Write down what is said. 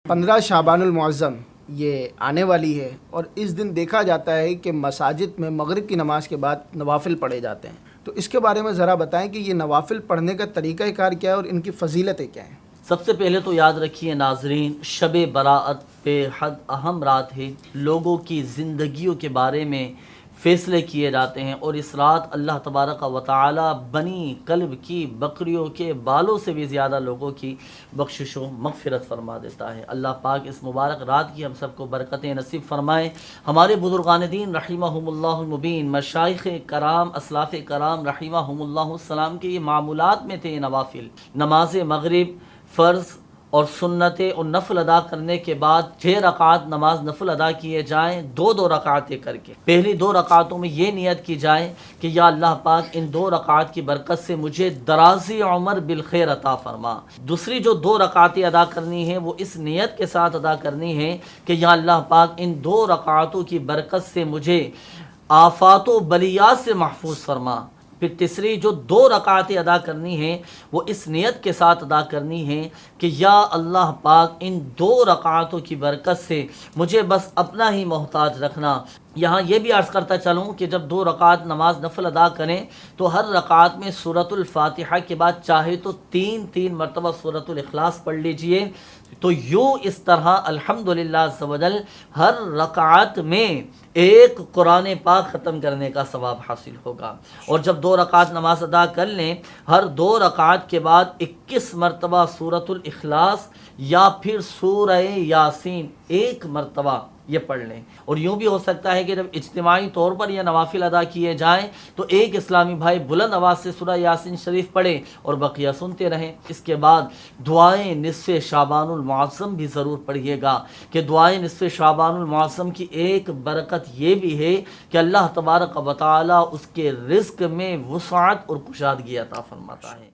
15 شعبان المعظم یہ آنے والی ہے اور اس دن دیکھا جاتا ہے کہ مساجد میں مغرب کی نماز کے بعد نوافل پڑھے جاتے ہیں، تو اس کے بارے میں ذرا بتائیں کہ یہ نوافل پڑھنے کا طریقہ کار کیا ہے اور ان کی فضیلتیں کیا ہیں؟ سب سے پہلے تو یاد رکھیے ناظرین، شب براءت بے حد اہم رات ہے۔ لوگوں کی زندگیوں کے بارے میں فیصلے کیے جاتے ہیں، اور اس رات اللہ تبارک و تعالی بنی کلب کی بکریوں کے بالوں سے بھی زیادہ لوگوں کی بخشش و مغفرت فرما دیتا ہے۔ اللہ پاک اس مبارک رات کی ہم سب کو برکتیں نصیب فرمائے۔ ہمارے بزرگان دین رحمہم اللہ المبین، مشائخ کرام، اسلاف کرام رحمہم اللہ السلام کے یہ معمولات میں تھے نوافل۔ نماز مغرب فرض اور سنتیں اور نفل ادا کرنے کے بعد 6 رکعات نماز نفل ادا کیے جائیں، 2 رکعتیں کر کے۔ پہلی 2 رکعتوں میں یہ نیت کی جائے کہ یا اللہ پاک ان 2 رکعات کی برکت سے مجھے درازی عمر بالخیر عطا فرما۔ دوسری جو 2 رکعتیں ادا کرنی ہیں وہ اس نیت کے ساتھ ادا کرنی ہے کہ یا اللہ پاک ان 2 رکعتوں کی برکت سے مجھے آفات و بلیات سے محفوظ فرما۔ پھر تیسری جو 2 رکعتیں ادا کرنی ہیں وہ اس نیت کے ساتھ ادا کرنی ہے کہ یا اللہ پاک ان 2 رکعتوں کی برکت سے مجھے بس اپنا ہی محتاج رکھنا۔ یہاں یہ بھی عرض کرتا چلوں کہ جب 2 رکعت نماز نفل ادا کریں تو ہر رکعت میں سورۃ الفاتحہ کے بعد چاہے تو 3 مرتبہ سورۃ الاخلاص پڑھ لیجئے، تو یوں اس طرح الحمدللہ عز و جل ہر رکعت میں ایک قرآن پاک ختم کرنے کا ثواب حاصل ہوگا۔ اور جب 2 رکعت نماز ادا کر لیں، ہر 2 رکعت کے بعد 21 مرتبہ سورۃ الاخلاص یا پھر سورہ یاسین 1 مرتبہ یہ پڑھ لیں۔ اور یوں بھی ہو سکتا ہے کہ جب اجتماعی طور پر یہ نوافل ادا کیے جائیں تو ایک اسلامی بھائی بلند آواز سے سورہ یاسین شریف پڑھے اور بقیہ سنتے رہیں۔ اس کے بعد دعائیں نصف شعبان المعظم بھی ضرور پڑھیے گا کہ دعائیں نصف شعبان المعظم کی ایک برکت یہ بھی ہے کہ اللہ تبارک و تعالی اس کے رزق میں وسعت اور کشادگی عطا فرماتا ہے۔